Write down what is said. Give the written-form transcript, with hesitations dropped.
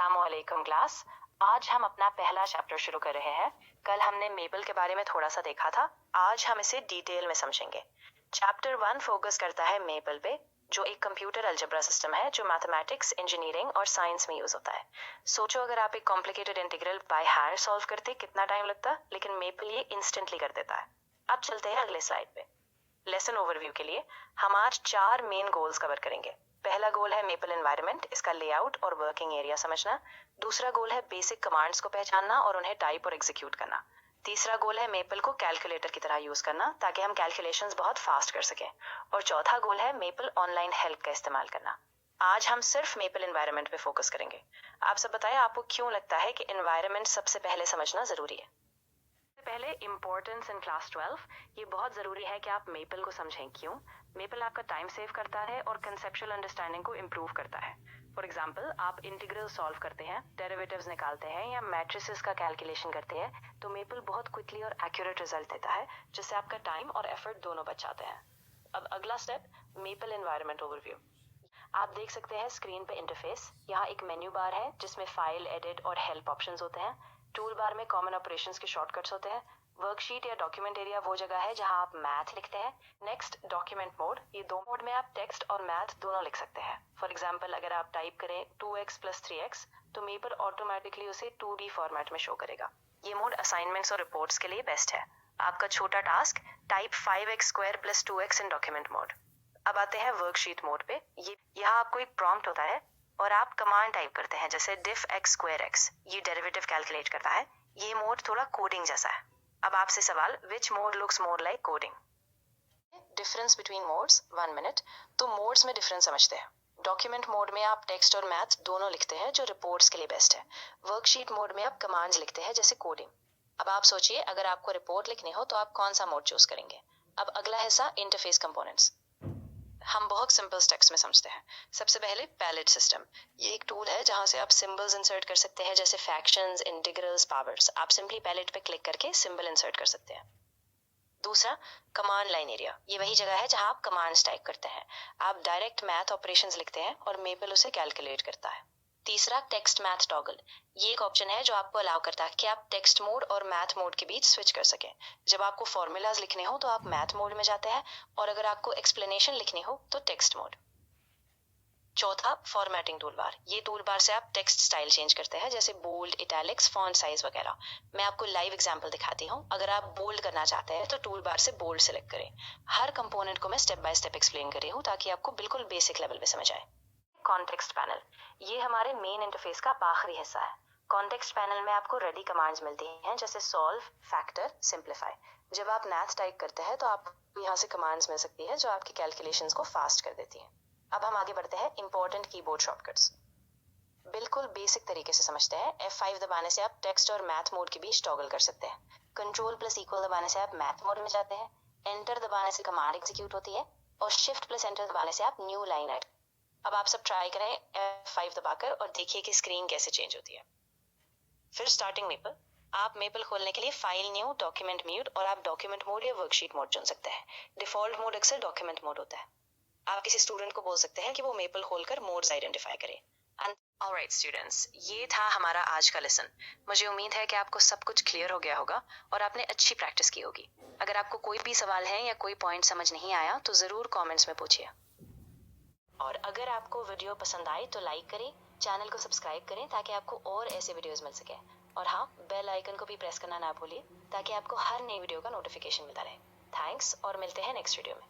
अस्सलामुअलैकुम क्लास। आज हम अपना पहला चैप्टर शुरू कर रहे हैं। कल हमने मेपल के बारे में थोड़ा सा देखा था, आज हम इसे डिटेल में समझेंगे। चैप्टर 1 फोकस करता है मेपल पे, जो एक कंप्यूटर अलजेब्रा सिस्टम है जो मैथमेटिक्स, इंजीनियरिंग और साइंस में यूज होता है। सोचो अगर आप एक complicated integral by hand solve करते कितना टाइम लगता, लेकिन मेपल ये इंस्टेंटली कर देता है। अब चलते हैं अगले स्लाइड पे। लेसन ओवरव्यू के लिए हम आज 4 मेन गोल्स कवर करेंगे। पहला गोल है मेपल एनवायरनमेंट, इसका लेआउट और वर्किंग एरिया समझना। दूसरा गोल है बेसिक कमांड्स को पहचानना और उन्हें टाइप और एग्जीक्यूट करना। तीसरा गोल है मेपल को कैलकुलेटर की तरह यूज करना ताकि हम कैलकुलेशंस बहुत फास्ट कर सकें। और चौथा गोल है मेपल ऑनलाइन हेल्प का इस्तेमाल करना। आज हम सिर्फ मेपल एनवायरनमेंट पे फोकस करेंगे। आप सब बताएं, आपको क्यों लगता है कि एनवायरनमेंट सबसे पहले समझना जरूरी है? पहले इम्पोर्टेंस इन क्लास 12, ये बहुत ज़रूरी है कि आप मेपल को समझें। क्यों? मेपल आपका टाइम सेव करता है और कंसेप्चुअल अंडरस्टैंडिंग को इम्प्रूव करता है। फॉर एग्जाम्पल, आप इंटीग्रल सॉल्व करते हैं, डेरिवेटिव्स निकालते हैं या मैट्रिसेस का कैलकुलेशन करते हैं, तो मेपल बहुत क्विकली और एक्यूरेट रिजल्ट देता है, जिससे आपका टाइम और एफर्ट दोनों बच जाते हैं। अब अगला स्टेप, मेपल एनवायरनमेंट ओवरव्यू। आप देख सकते हैं स्क्रीन पे इंटरफेस। यहाँ एक मेन्यू बार है जिसमें फाइल, एडिट और हेल्प ऑप्शंस होते हैं। टूल बार में कॉमन ऑपरेशंस के शॉर्टकट्स होते हैं। वर्कशीट या डॉक्यूमेंट एरिया वो जगह है जहां आप मैथ लिखते हैं। Next, document mode. ये दो मोड में आप टेक्स्ट और मैथ दोनों लिख सकते हैं। फॉर एग्जांपल, अगर आप टाइप करें 2x + 3x, तो मेपल ऑटोमेटिकली उसे 2D फॉर्मेट में शो करेगा। ये मोड असाइनमेंट्स और रिपोर्ट्स के लिए बेस्ट है। आपका छोटा टास्क, टाइप 5x² + 2x इन डॉक्यूमेंट मोड। अब आते हैं वर्कशीट मोड पे। ये यहाँ आपको एक प्रॉम्प्ट होता है और आप कमांड टाइप करते हैं, जैसे diff(x²x). ये डेरिवेटिव कैलकुलेट करता है। ये मोड थोड़ा कोडिंग जैसा है। अब आपसे सवाल, which mode looks more like coding? Difference between modes, 1 minute. तो मोड्स में डिफरेंस समझते हैं। डॉक्यूमेंट मोड में आप टेक्स्ट और मैथ दोनों लिखते हैं, जो रिपोर्ट्स के लिए बेस्ट है। वर्कशीट मोड में आप कमांड्स लिखते हैं, जैसे कोडिंग। अब आप सोचिए, अगर आपको रिपोर्ट लिखनी हो तो आप कौन सा मोड चूज करेंगे? अब अगला हिस्सा, इंटरफेस कंपोनेंट्स। हम बहुत सिंपल स्टेप्स में समझते हैं। सबसे पहले पैलेट सिस्टम। ये एक टूल है जहां से आप सिंबल्स इंसर्ट कर सकते हैं, जैसे फ्रैक्शंस, इंटीग्रल्स, पावर्स। आप सिंपली पैलेट पे क्लिक करके सिंबल इंसर्ट कर सकते हैं। दूसरा, कमांड लाइन एरिया। ये वही जगह है जहां आप कमांड्स टाइप करते हैं। आप डायरेक्ट मैथ ऑपरेशंस लिखते हैं और मेपल उसे कैलकुलेट करता है। तीसरा, टेक्स्ट मैथ टॉगल। ये एक ऑप्शन है जो आपको अलाउ करता है कि आप टेक्स्ट मोड और मैथ मोड के बीच स्विच कर सकें। जब आपको फॉर्मूलाज लिखने हो तो आप मैथ मोड में जाते हैं, और अगर आपको एक्सप्लेनेशन लिखनी हो तो टेक्स्ट मोड। चौथा, फॉर्मेटिंग टूलबार। ये टूलबार से आप टेक्स्ट स्टाइल चेंज करते हैं, जैसे बोल्ड, इटैलिक्स, फॉन्ट साइज वगैरह। मैं आपको लाइव एग्जांपल दिखाती हूँ। अगर आप बोल्ड करना चाहते हैं तो टूलबार से बोल्ड सिलेक्ट करें। हर कंपोनेंट को मैं स्टेप बाय स्टेप एक्सप्लेन कर रही हूँ ताकि आपको बिल्कुल बेसिक लेवल पे समझ आए। कॉन्टेक्स्ट पैनल, ये हमारे मेन इंटरफेस का आखिरी हिस्सा है। कॉन्टेक्स्ट पैनल में आपको रेडी कमांड्स मिलती हैं, जैसे सॉल्व, फैक्टर, सिंप्लीफाई। जब आप मैथ टाइप करते हैं तो आपको यहाँ से कमांड्स मिल सकती है जो आपकी कैलकुलेशंस को फास्ट कर देती हैं। अब हम आगे बढ़ते हैं इंपॉर्टेंट कीबोर्ड शॉर्टकट्स। बिल्कुल बेसिक तरीके से समझते हैं। F5 दबाने से आप टेक्स्ट और मैथ मोड के बीच टॉगल कर सकते हैं। Ctrl+= दबाने से आप मैथ मोड में जाते हैं। एंटर दबाने से कमांड एग्जीक्यूट होती है, और Shift+Enter दबाने से आप न्यू लाइन ऐड। अब आप सब ट्राई करें F5 दबाकर और देखिए कि स्क्रीन कैसे चेंज होती है। फिर स्टार्टिंग मेपल। आप मेपल खोलने के लिए फाइल न्यू, डॉक्यूमेंट म्यूट, और आप डॉक्यूमेंट मोड या वर्कशीट मोड चुन सकते हैं। डिफॉल्ट मोड अक्सर डॉक्यूमेंट मोड होता है। आप किसी स्टूडेंट को बोल सकते हैं कि वो मेपल खोलकर मोड्स आइडेंटिफाई करे। ऑलराइट स्टूडेंट्स, ये था हमारा आज का लेसन। मुझे उम्मीद है कि आपको सब कुछ क्लियर हो गया होगा और आपने अच्छी प्रैक्टिस की होगी। अगर आपको कोई भी सवाल है या कोई पॉइंट समझ नहीं आया तो ज़रूर कमेंट्स में पूछिए। और अगर आपको वीडियो पसंद आए तो लाइक करें, चैनल को सब्सक्राइब करें ताकि आपको और ऐसे वीडियोस मिल सके। और हाँ, बेल आइकन को भी प्रेस करना ना भूलिए ताकि आपको हर नई वीडियो का नोटिफिकेशन मिलता रहे। थैंक्स, और मिलते हैं नेक्स्ट वीडियो में।